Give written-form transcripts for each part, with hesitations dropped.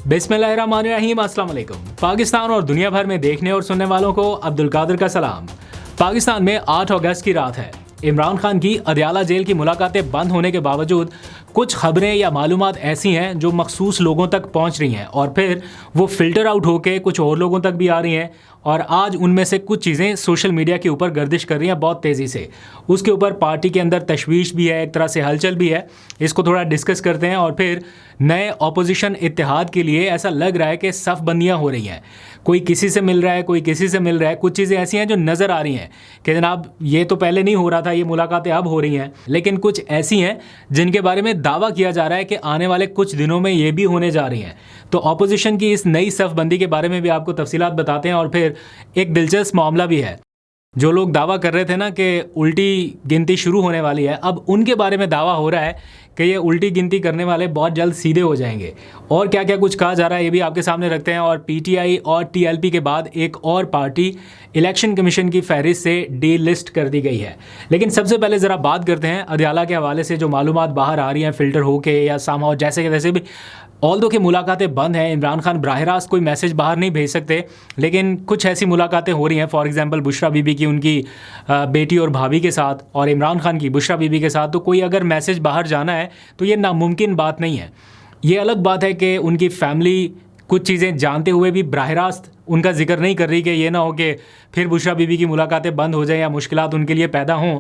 बिस्मिल्लाहिर्रहमानिर्रहीम, अस्सलाम वालेकुम। पाकिस्तान और दुनिया भर में देखने और सुनने वालों को अब्दुल कादिर का सलाम। पाकिस्तान में 8 अगस्त की रात है। इमरान खान की अदयाला जेल की मुलाकातें बंद होने के बावजूद कुछ खबरें या मालूमात ऐसी हैं जो मखसूस लोगों तक पहुंच रही हैं और फिर वो फिल्टर आउट होकर कुछ और लोगों तक भी आ रही हैं और आज उनमें से कुछ चीज़ें सोशल मीडिया के ऊपर गर्दिश कर रही हैं बहुत तेज़ी से। उसके ऊपर पार्टी के अंदर तशवीश भी है, एक तरह से हलचल भी है। इसको थोड़ा डिस्कस करते हैं और फिर नए अपोजिशन इत्तेहाद के लिए ऐसा लग रहा है कि सफ़ बंदियाँ हो रही हैं। कोई किसी से मिल रहा है, कोई किसी से मिल रहा है। कुछ चीज़ें ऐसी हैं जो नज़र आ रही हैं कि जनाब ये तो पहले नहीं हो रहा था, ये मुलाकातें अब हो रही हैं। लेकिन कुछ ऐसी हैं जिनके बारे में दावा किया जा रहा है कि आने वाले कुछ दिनों में ये भी होने जा रही हैं। तो अपोजिशन की इस नई सफ़बंदी के बारे में भी आपको तफसीलात बताते हैं और फिर एक दिलचस्प मामला भी है। जो लोग दावा कर रहे थे ना कि उल्टी गिनती शुरू होने वाली है, अब उनके बारे में दावा हो रहा है कि ये उल्टी गिनती करने वाले बहुत जल्द सीधे हो जाएंगे। और क्या क्या कुछ कहा जा रहा है ये भी आपके सामने रखते हैं। और पीटीआई और टीएलपी के बाद एक और पार्टी इलेक्शन कमीशन की फहरिस्त से डी लिस्ट कर दी गई है। लेकिन सबसे पहले ज़रा बात करते हैं अदयाला के हवाले से जो मालूमात बाहर आ रही हैं फ़िल्टर होके या सामहाउ जैसे कि वैसे भी। ऑल्दो कि मुलाकातें बंद हैं, इमरान खान बराह रास्त कोई मैसेज बाहर नहीं भेज सकते, लेकिन कुछ ऐसी मुलाकातें हो रही हैं। फॉर एग्जांपल बुशरा बीबी की उनकी बेटी और भाभी के साथ और इमरान खान की बुशरा बीबी के साथ। तो कोई अगर मैसेज बाहर जाना है तो ये नामुमकिन बात नहीं है। ये अलग बात है कि उनकी फैमिली कुछ चीज़ें जानते हुए भी बराह रास्त उनका जिक्र नहीं कर रही कि ये ना हो कि फिर बुशरा बीबी की मुलाकातें बंद हो जाएं या मुश्किलात उनके लिए पैदा हों।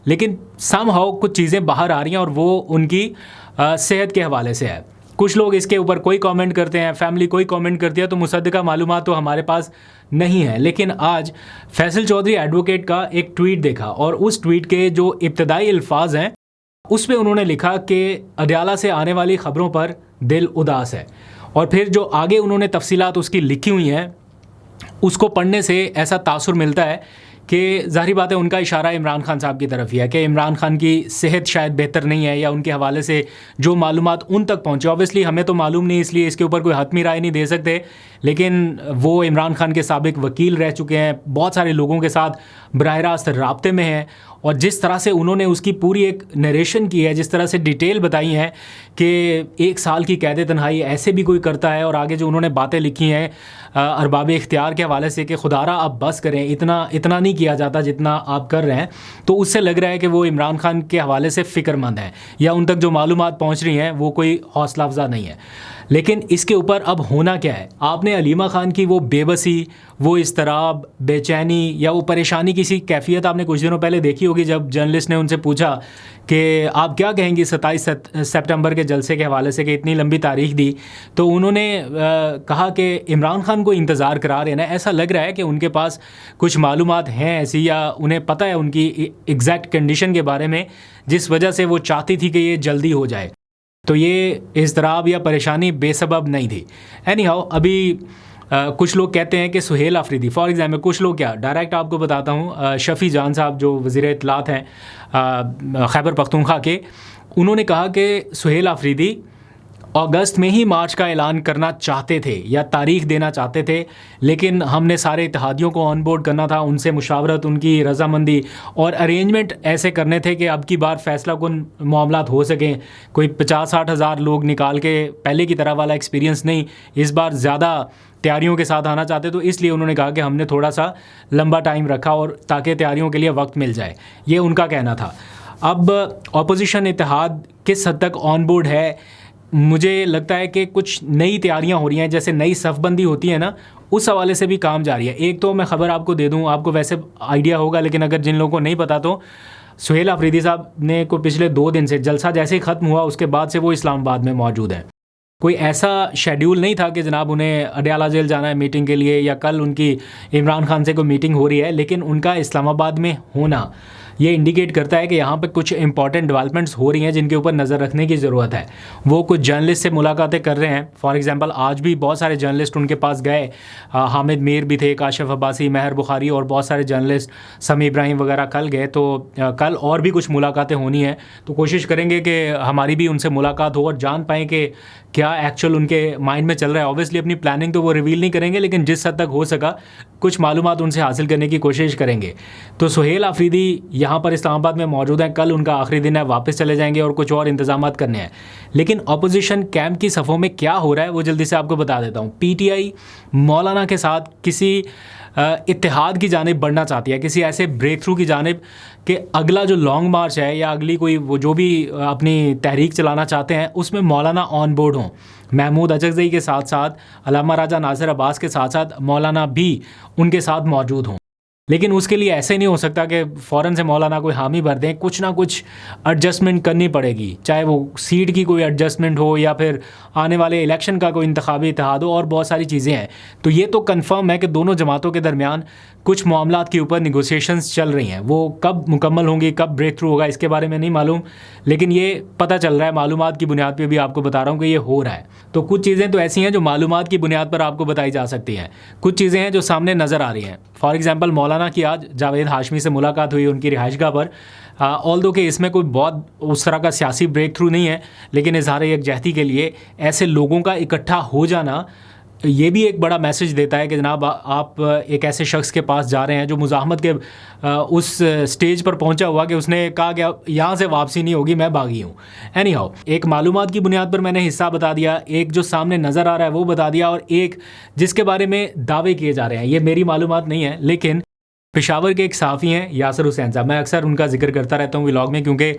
लेकिन समहाउ कुछ चीज़ें बाहर आ रही हैं और वो उनकी सेहत के हवाले से है। कुछ लोग इसके ऊपर कोई कमेंट करते हैं, फैमिली कोई कमेंट करती है, तो मुसद्दका मालूमात तो हमारे पास नहीं है। लेकिन आज फैसल चौधरी एडवोकेट का एक ट्वीट देखा और उस ट्वीट के जो इब्तदाई अल्फाज हैं उस पर उन्होंने लिखा कि अदयाला से आने वाली ख़बरों पर दिल उदास है। और फिर जो आगे उन्होंने तफसीलात उसकी लिखी हुई हैं उसको पढ़ने से ऐसा तासुर मिलता है कि ज़ाहिर बात है उनका इशारा इमरान खान साहब की तरफ ही है कि इमरान खान की सेहत शायद बेहतर नहीं है या उनके हवाले से जो मालूमात उन तक पहुँचे। ऑब्वियसली हमें तो मालूम नहीं, इसलिए इसके ऊपर कोई हतमी राय नहीं दे सकते। लेकिन वो इमरान खान के साबिक वकील रह चुके हैं, बहुत सारे लोगों के साथ बराह रास्त राब्ते में हैं और जिस तरह से उन्होंने उसकी पूरी एक नरेशन की है, जिस तरह से डिटेल बताई हैं कि 1 साल की कैद तन्हाई ऐसे भी कोई करता है। और आगे जो उन्होंने बातें लिखी हैं अरबाब इख्तियार के हवाले से कि खुदारा आप बस करें, इतना नहीं किया जाता जितना आप कर रहे हैं। तो उससे लग रहा है कि वो इमरान खान के हवाले से फ़िक्रमंद हैं या उन तक जो मालूमात पहुँच रही हैं वो कोई हौसला अफजा नहीं है। लेकिन इसके ऊपर अब होना क्या है? आपने अलीमा खान की वो बेबसी, वो इस्तराब, बेचैनी या वो परेशानी की सी कैफियत आपने कुछ दिनों पहले देखी होगी जब जर्नलिस्ट ने उनसे पूछा कि आप क्या कहेंगी 27 सितंबर के जलसे के हवाले से कि इतनी लंबी तारीख दी। तो उन्होंने कहा कि इमरान खान को इंतज़ार करा रहे ना। ऐसा लग रहा है कि उनके पास कुछ मालूमात हैं ऐसी या उन्हें पता है उनकी एग्जैक्ट कंडीशन के बारे में जिस वजह से वो चाहती थी कि ये जल्दी हो जाए। तो ये इज़्तिराब या परेशानी बेसबब नहीं थी। एनीहाउ अभी कुछ लोग कहते हैं कि सुहेल आफरीदी, फॉर एग्जाम्पल कुछ लोग क्या, डायरेक्ट आपको बताता हूँ, शफ़ी जान साहब जो वज़ीर इत्तलात हैं खैबर पख्तूनख्वा के, उन्होंने कहा कि सुहेल आफरीदी अगस्त में ही मार्च का ऐलान करना चाहते थे या तारीख देना चाहते थे, लेकिन हमने सारे इत्तेहादियों को ऑन बोर्ड करना था, उनसे मुशावरत, उनकी रजामंदी और अरेंजमेंट ऐसे करने थे कि अब की बार फैसला कुन मामलात हो सकें। कोई 50-60 हज़ार लोग निकाल के पहले की तरह वाला एक्सपीरियंस नहीं, इस बार ज़्यादा तैयारियों के साथ आना चाहते। तो इसलिए उन्होंने कहा कि हमने थोड़ा सा लंबा टाइम रखा और ताकि तैयारियों के लिए वक्त मिल जाए, ये उनका कहना था। अब अपोजिशन इत्तेहाद किस हद तक ऑन बोर्ड है, मुझे लगता है कि कुछ नई तैयारियां हो रही हैं, जैसे नई सफ़बंदी होती है ना, उस हवाले से भी काम जारी है। एक तो मैं ख़बर आपको दे दूं, आपको वैसे आइडिया होगा लेकिन अगर जिन लोगों को नहीं पता तो सुहेल आफरीदी साहब ने को पिछले 2 दिन से जलसा जैसे ही ख़त्म हुआ उसके बाद से वो इस्लामाबाद में मौजूद हैं। कोई ऐसा शेड्यूल नहीं था कि जनाब उन्हें अडयाला जेल जाना है मीटिंग के लिए या कल उनकी इमरान खान से कोई मीटिंग हो रही है, लेकिन उनका इस्लामाबाद में होना ये इंडिकेट करता है कि यहाँ पे कुछ इंपॉर्टेंट डेवलपमेंट्स हो रही हैं जिनके ऊपर नज़र रखने की ज़रूरत है। वो कुछ जर्नलिस्ट से मुलाकातें कर रहे हैं। फॉर एग्जांपल आज भी बहुत सारे जर्नलिस्ट उनके पास गए, हामिद मीर भी थे, काशिफ अब्बासी, महर बुखारी और बहुत सारे जर्नलिस्ट, समी इब्राहिम वगैरह कल गए। तो कल और भी कुछ मुलाकातें होनी है, तो कोशिश करेंगे कि हमारी भी उनसे मुलाकात हो और जान पाएँ कि क्या एक्चुअल उनके माइंड में चल रहा है। ऑब्वियसली अपनी प्लानिंग तो वो रिवील नहीं करेंगे, लेकिन जिस हद तक हो सका कुछ मालूमात उनसे हासिल करने की कोशिश करेंगे। तो सुहेल आफरीदी यहाँ पर इस्लामाबाद में मौजूद हैं, कल उनका आखिरी दिन है, वापस चले जाएंगे और कुछ और इंतजामात करने हैं। लेकिन अपोजिशन कैंप की सफ़ों में क्या हो रहा है वो जल्दी से आपको बता देता हूँ। PTI मौलाना के साथ किसी इत्तेहाद की जानिब बढ़ना चाहती है, किसी ऐसे ब्रेक थ्रू की जानिब कि अगला जो लॉन्ग मार्च है या अगली कोई वो जो भी अपनी तहरीक चलाना चाहते हैं उसमें मौलाना ऑन बोर्ड हों। महमूद अचकज़ई के साथ साथ अल्लामा राजा नासिर अब्बास के साथ साथ मौलाना भी उनके साथ मौजूद हों। लेकिन उसके लिए ऐसे नहीं हो सकता कि फ़ौरन से मौलाना कोई हामी भर दें, कुछ ना कुछ एडजस्टमेंट करनी पड़ेगी, चाहे वो सीट की कोई एडजस्टमेंट हो या फिर आने वाले इलेक्शन का कोई इंतखाबी इत्तेहाद हो, और बहुत सारी चीज़ें हैं। तो ये तो कंफर्म है कि दोनों जमातों के दरमियान कुछ मामलात के ऊपर निगोशिएशंस चल रही हैं। वो कब मुकम्मल होंगी, कब ब्रेक थ्रू होगा, इसके बारे में नहीं मालूम, लेकिन ये पता चल रहा है, मालूमात की बुनियाद पे भी आपको बता रहा हूँ कि ये हो रहा है। तो कुछ चीज़ें तो ऐसी हैं जो मालूमात की बुनियाद पर आपको बताई जा सकती हैं, कुछ चीज़ें हैं जो सामने नज़र आ रही हैं। फॉर एग्ज़ाम्पल मौलाना की आज जावेद हाशमी से मुलाकात हुई उनकी रिहाइशगाह पर। ऑल्दो कि इसमें कोई बहुत उस तरह का सियासी ब्रेक थ्रू नहीं है, लेकिन इज़हार यकजहती के लिए ऐसे लोगों का इकट्ठा हो जाना ये भी एक बड़ा मैसेज देता है कि जनाब आप एक ऐसे शख्स के पास जा रहे हैं जो मुज़ाहमत के उस स्टेज पर पहुंचा हुआ कि उसने कहा कि यहाँ से वापसी नहीं होगी, मैं भागी हूँ। एनी हाउ, एक मालूमात की बुनियाद पर मैंने हिस्सा बता दिया, एक जो सामने नज़र आ रहा है वो बता दिया, और एक जिसके बारे में दावे किए जा रहे हैं। ये मेरी मालूमात नहीं है, लेकिन पेशावर के एक सहाफ़ी हैं यासिर हुसैन साहब, मैं अक्सर उनका जिक्र करता रहता हूँ व्लॉग में, क्योंकि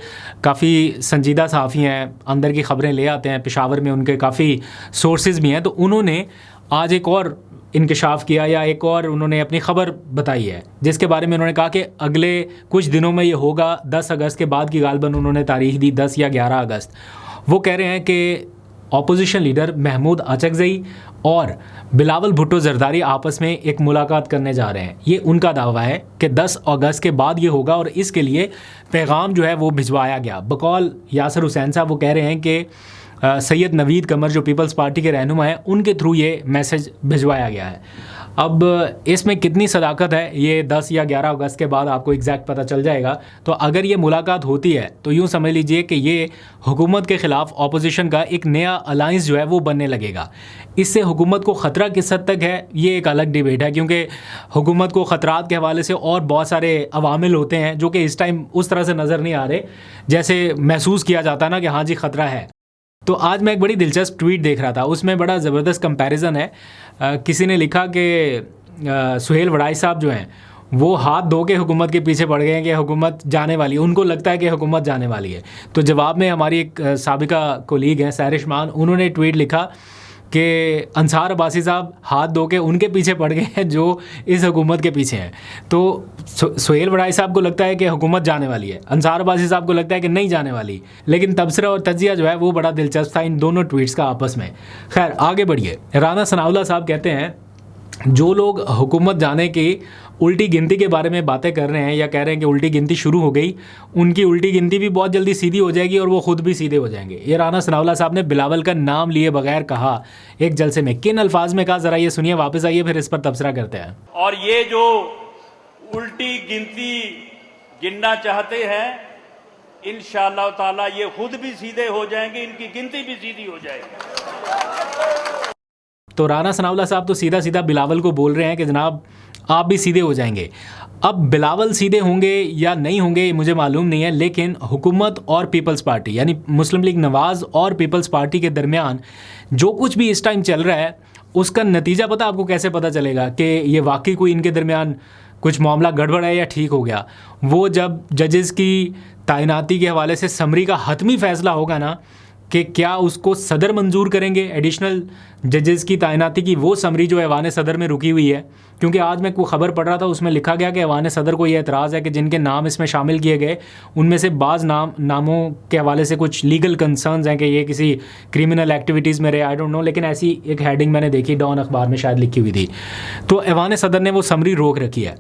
काफ़ी संजीदा सहाफ़ी हैं, अंदर की ख़बरें ले आते हैं, पेशावर में उनके काफ़ी सोर्सेज भी हैं। तो उन्होंने आज एक और इंकशाफ किया या एक और उन्होंने अपनी ख़बर बताई है, जिसके बारे में उन्होंने कहा कि अगले कुछ दिनों में ये होगा। 10 अगस्त के बाद की गालबन उन्होंने तारीख दी, 10 या 11 अगस्त। वो कह रहे हैं कि अपोजिशन लीडर महमूद अचकज़ई और बिलावल भुट्टो जरदारी आपस में एक मुलाकात करने जा रहे हैं। ये उनका दावा है कि 10 अगस्त के बाद ये होगा, और इसके लिए पैगाम जो है वो भिजवाया गया। बकौल यासिर हुसैन साहब वो कह रहे हैं कि सैयद नवीद कमर जो पीपल्स पार्टी के रहनुमा हैं, उनके थ्रू ये मैसेज भिजवाया गया है। अब इसमें कितनी सदाकत है ये 10 या 11 अगस्त के बाद आपको एग्जैक्ट पता चल जाएगा। तो अगर ये मुलाकात होती है तो यूँ समझ लीजिए कि ये हुकूमत के ख़िलाफ़ अपोजिशन का एक नया अलाइंस जो है वो बनने लगेगा। इससे हुकूमत को ख़तरा किस हद तक है ये एक अलग डिबेट है, क्योंकि हुकूमत को ख़तरात के हवाले से और बहुत सारे अवामिल होते हैं जो कि इस टाइम उस तरह से नज़र नहीं आ रहे, जैसे महसूस किया जाता है ना कि हाँ जी ख़तरा है। तो आज मैं एक बड़ी दिलचस्प ट्वीट देख रहा था, उसमें बड़ा ज़बरदस्त कंपैरिजन है। किसी ने लिखा कि सुहेल वड़ाई साहब जो हैं वो हाथ धो के हुकूमत के पीछे पड़ गए हैं कि हुकूमत जाने वाली है, उनको लगता है कि हुकूमत जाने वाली है। तो जवाब में हमारी एक साबिका कोलीग हैं सहरिश मान, उन्होंने ट्वीट लिखा कि अंसार अब्बासी साहब हाथ धो के उनके पीछे पड़ गए हैं जो इस हुकूमत के पीछे हैं। तो सुहेल वड़ाई साहब को लगता है कि हुकूमत जाने वाली है, अंसार अब्बासी साहब को लगता है कि नहीं जाने वाली। लेकिन तबसरा और तजिया जो है वो बड़ा दिलचस्प था इन दोनों ट्वीट्स का आपस में। खैर आगे बढ़िए। राना सनाउल्लाह साहब कहते हैं जो लोग हुकूमत जाने की उल्टी गिनती के बारे में बातें कर रहे हैं या कह रहे हैं कि उल्टी गिनती शुरू हो गई, उनकी उल्टी गिनती भी बहुत जल्दी सीधी हो जाएगी और वो ख़ुद भी सीधे हो जाएंगे। ये राना सनाउल्लाह साहब ने बिलावल का नाम लिए बगैर कहा एक जलसे में। किन अल्फाज में कहा ज़रा ये सुनिए, वापस आइए फिर इस पर तबसरा करते हैं। और ये जो उल्टी गिनती गिनना चाहते हैं, इंशाअल्लाह ताला ये खुद भी सीधे हो जाएंगे, इनकी गिनती भी सीधी हो जाएगी। तो राना सनाउल्लाह साहब तो सीधा सीधा बिलावल को बोल रहे हैं कि जनाब आप भी सीधे हो जाएंगे। अब बिलावल सीधे होंगे या नहीं होंगे मुझे मालूम नहीं है, लेकिन हुकूमत और पीपल्स पार्टी यानी मुस्लिम लीग नवाज़ और पीपल्स पार्टी के दरमियान जो कुछ भी इस टाइम चल रहा है उसका नतीजा पता आपको कैसे पता चलेगा कि ये वाकई कोई इनके दरमियान कुछ मामला गड़बड़ है या ठीक हो गया। वो जब जजेस की तैनाती के हवाले से समरी का हतमी फ़ैसला होगा ना कि क्या उसको सदर मंजूर करेंगे एडिशनल जजेस की तैनाती की, वो समरी जो ऐवान सदर में रुकी हुई है। क्योंकि आज मैं कोई ख़बर पढ़ रहा था उसमें लिखा गया कि ऐवान सदर को ये एतराज़ है कि जिनके नाम इसमें शामिल किए गए उनमें से बाज़ नामों के हवाले से कुछ लीगल कंसर्न्स हैं कि ये किसी क्रिमिनल एक्टिविटीज़ में रहे, आई डोंट नो, लेकिन ऐसी एक हेडिंग मैंने देखी डॉन अखबार में शायद लिखी हुई थी। तो ऐवान सदर ने वो समरी रोक रखी है।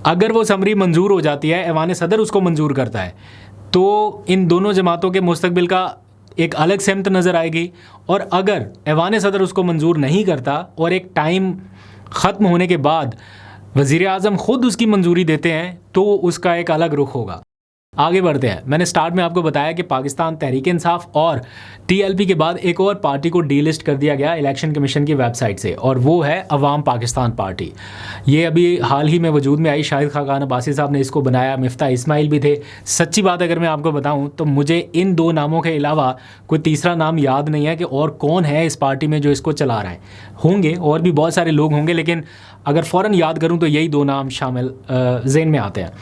अगर वो समरी मंजूर हो जाती है, ऐवान सदर उसको मंजूर करता है, तो इन दोनों जमातों के मुस्तकबिल का एक अलग सेमत नज़र आएगी। और अगर ऐवान सदर उसको मंजूर नहीं करता और एक टाइम ख़त्म होने के बाद वज़ीर आज़म ख़ुद उसकी मंजूरी देते हैं तो उसका एक अलग रुख होगा। आगे बढ़ते हैं। मैंने स्टार्ट में आपको बताया कि पाकिस्तान तहरीक इंसाफ और टीएलपी के बाद एक और पार्टी को डीलिस्ट कर दिया गया इलेक्शन कमीशन की वेबसाइट से, और वो है अवाम पाकिस्तान पार्टी। ये अभी हाल ही में वजूद में आई, शाहिद खाकान अब्बासी साहब ने इसको बनाया, मिफ्ता इस्माइल भी थे। सच्ची बात अगर मैं आपको बताऊं तो मुझे इन दो नामों के अलावा कोई तीसरा नाम याद नहीं है कि और कौन है इस पार्टी में जो इसको चला रहा है। होंगे और भी बहुत सारे लोग होंगे, लेकिन अगर फ़ौरन याद करूं तो यही दो नाम शामिल ज़हन में आते हैं।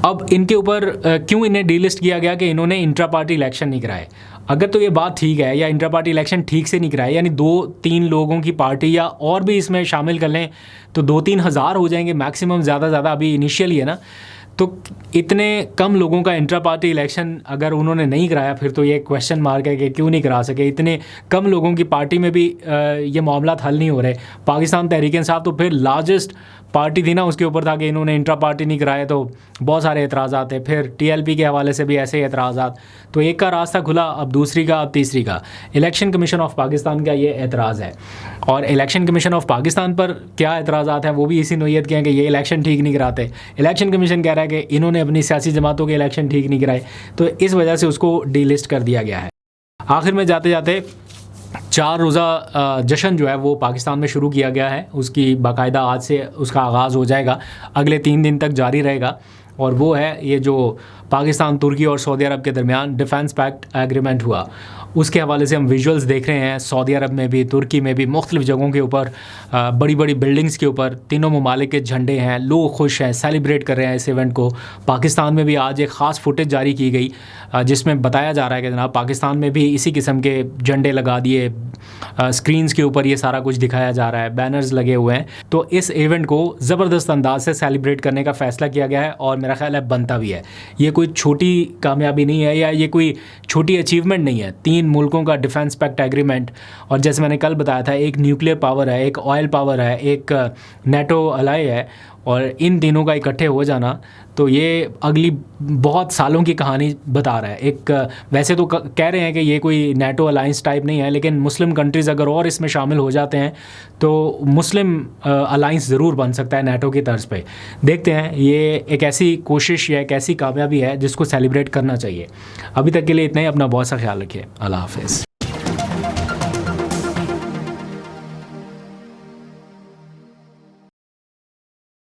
अब इनके ऊपर क्यों इन्हें डीलिस्ट किया गया कि इन्होंने इंट्रा पार्टी इलेक्शन नहीं कराए। अगर तो ये बात ठीक है, या इंट्रा पार्टी इलेक्शन ठीक से नहीं कराए, यानी 2-3 लोगों की पार्टी या और भी इसमें शामिल कर लें तो 2-3 हज़ार हो जाएंगे मैक्सिमम, ज़्यादा ज़्यादा अभी इनिशियली है ना। तो इतने कम लोगों का इंट्रा पार्टी इलेक्शन अगर उन्होंने नहीं कराया, फिर तो ये क्वेश्चन मार्क है कि क्यों नहीं करा सके। इतने कम लोगों की पार्टी में भी ये मामला हल नहीं हो रहे। पाकिस्तान तहरीक इंसाफ तो फिर लार्जेस्ट पार्टी थी ना, उसके ऊपर था कि इन्होंने इंट्रा पार्टी नहीं कराए, तो बहुत सारे एतराज़ात थे। फिर टीएलपी के हवाले से भी ऐसे ही एतराज़ात। तो एक का रास्ता खुला, अब दूसरी का, अब तीसरी का। इलेक्शन कमीशन ऑफ पाकिस्तान का ये एतराज़ है, और इलेक्शन कमीशन ऑफ पाकिस्तान पर क्या एतराज़ात हैं वो भी इसी नोयत के हैं कि ये इलेक्शन ठीक नहीं कराते। इलेक्शन कमीशन कह रहा है कि इन्होंने अपनी सियासी जमातों के इलेक्शन ठीक नहीं कराए, तो इस वजह से उसको डीलिस्ट कर दिया गया है। आखिर में जाते जाते 4 रोज़ा जश्न जो है वो पाकिस्तान में शुरू किया गया है। उसकी बाकायदा आज से उसका आगाज़ हो जाएगा, अगले 3 दिन तक जारी रहेगा। और वो है ये जो पाकिस्तान, तुर्की और सऊदी अरब के दरमियान डिफेंस पैक्ट एग्रीमेंट हुआ, उसके हवाले से हम विजुअल्स देख रहे हैं। सऊदी अरब में भी, तुर्की में भी, मुख्तलिफ़ जगहों के ऊपर बड़ी बड़ी बिल्डिंग्स के ऊपर तीनों ममालिक के झंडे हैं, लोग खुश हैं, सेलिब्रेट कर रहे हैं इस इवेंट को। पाकिस्तान में भी आज एक ख़ास फुटेज जारी की गई जिसमें बताया जा रहा है कि जनाब पाकिस्तान में भी इसी किस्म के झंडे लगा दिए, स्क्रीन्स के ऊपर ये सारा कुछ दिखाया जा रहा है, बैनर्स लगे हुए हैं। तो इस इवेंट को ज़बरदस्त अंदाज से सेलिब्रेट करने का फ़ैसला किया गया है, और मेरा ख्याल है बनता भी है। ये कोई छोटी कामयाबी नहीं है, या ये कोई छोटी अचीवमेंट नहीं है। 3 मुल्कों का डिफेंस पैक्ट एग्रीमेंट, और जैसे मैंने कल बताया था, एक न्यूक्लियर पावर है, एक ऑयल पावर है, एक नेटो अलाई है, और इन तीनों का इकट्ठे हो जाना तो ये अगली बहुत सालों की कहानी बता रहा है। एक वैसे तो कह रहे हैं कि ये कोई नेटो अलाइंस टाइप नहीं है, लेकिन मुस्लिम कंट्रीज़ अगर और इसमें शामिल हो जाते हैं तो मुस्लिम अलाइंस ज़रूर बन सकता है नेटो की तर्ज पे। देखते हैं, ये एक ऐसी कोशिश या एक ऐसी कामयाबी है जिसको सेलिब्रेट करना चाहिए। अभी तक के लिए इतना ही। अपना बहुत सा ख्याल रखिए। अल्लाह हाफ़िज़।